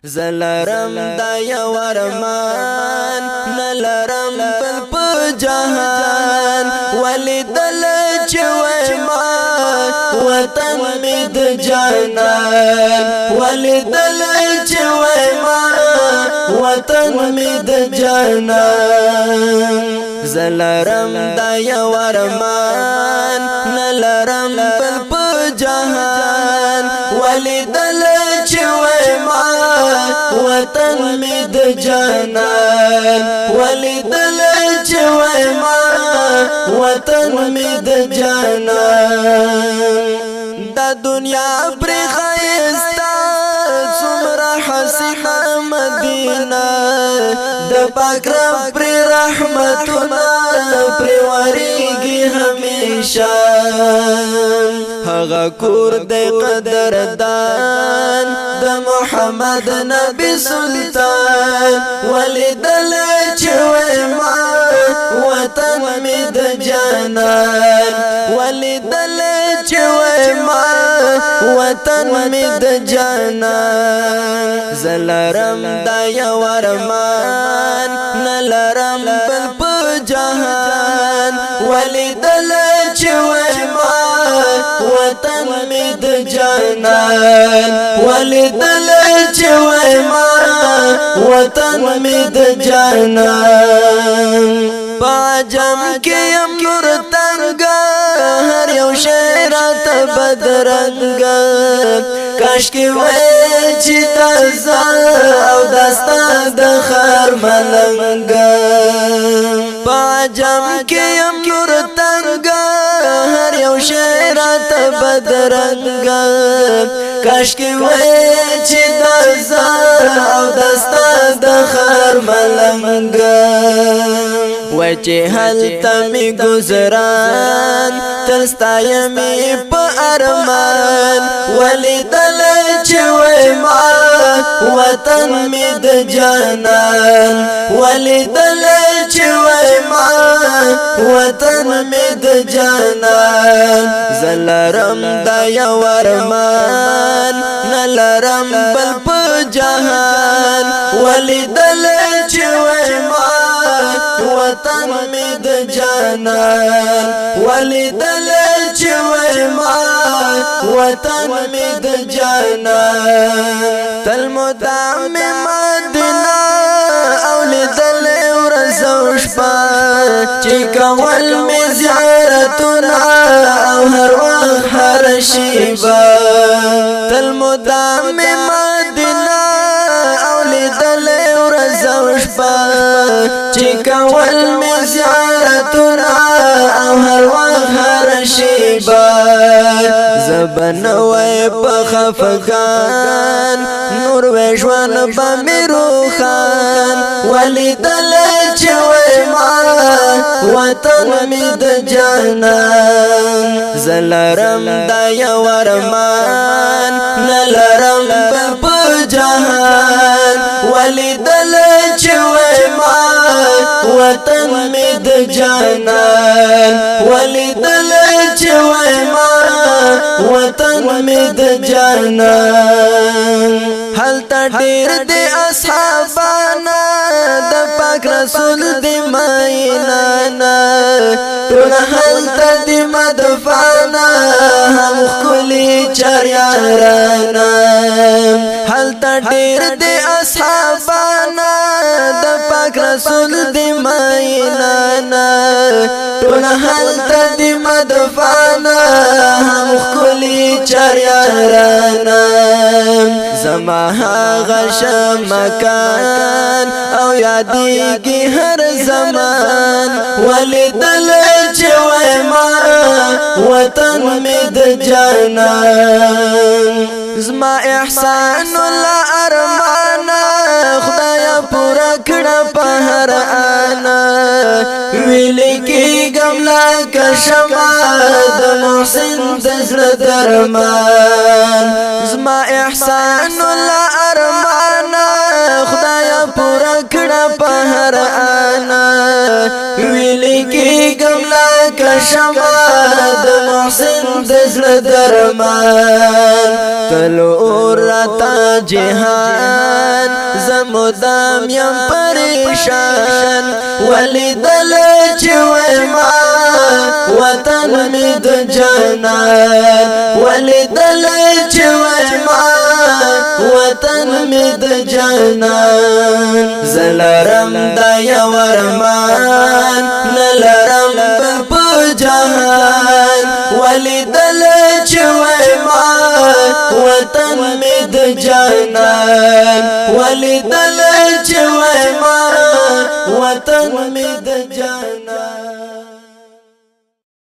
زلرم دا یو ارمان نلرم بل په جهان ولیدل چې وای ما وطن می د جانان ولیدل چې وای ما وطن می د جانان زلرم دا یو ارمان نلرم بل په جهان ولیدل چې وای ما وطن می د جانان ولیدل چې وای ما وطن می د جانان دا دنیا پر خیستا څومره حسینه مدینه د پاک رب پر رحمتونه پر وریږي همیشه هغه کور د قدردان د محمد نبی سلطان ولیدل چې وای ما وطن می د جانان ولیدل چې وای ما وطن می د جانان زلرم دا یو ارمان نلرم بل په جهان ولیدل چې وای ما وطن می د جانان ولیدل چې وای ما وطن می د جانان پاجم کې یم نور تنګ هر یو شعر ته بدرنګ کاش کې وای چې تازه او داستا د خر ملنګ پاجم کې یم نور تنګ هر یو شعر ته بدرنګ کاش کې وای چې تازه او داستا د خر ملنګ وای چې هلته می گزاران تستا می په ارمان ولیدل چې وای ما وطن می د جانان ولیدل چې وای ما وطن می د جانان زلرم دا یو ارمان نلرم بل په جهان ولیدل چې وای ما وطن می د جانان ولیدل چې وای ما وطن می د جانان تل مدام مدینه او لیدل ورځ او شپه چې کول می زیارتونه او هر وخت هر شیبه تل مدام مدینه او لیدل ورځ او شپه چې کول می زیارتونه او هر وخت هر شیبه زبنوي په خفقان نور و ژوند به می روخان ولیدل چې وای ما وطن می د جانان زلرم دا یو ارمان نلرم بل په جهان ولیدل چې وای ما وطن می د جانان ولیدل چې وای ما وطن می د جانان هلته ډیر دی اصحابانا د پاک رسول دی مینانا ټول هلته دی مدفانا هم خلی چریارانا هلته ډیر دی اصحابانا د پاک رسول دی مینانا ټول هلته دی مدفانا هم خلی چریارانا زما هغه مکان او یادېږي هر زمان ولیدل چې وای ما وطن می د جانان زما احسان الله ارمانا خدایا پورا کړه په هر انا ویل کې ګملا کشما د محسن د زړه درمان زما احسان الله ارمانا خدایا پورا کړه په هر انا ویل کې ګملا کشما د محسن د زړه درمان تلو راتا جهان مدام یم پریشان ولیدل چې ما وطن می د جانان ولیدل چې ما وطن می د جانان زلرم د یو ارمان نلرم په جهان ولیدل چې ما وطن می د جانان ولیدل چې ما وطن می د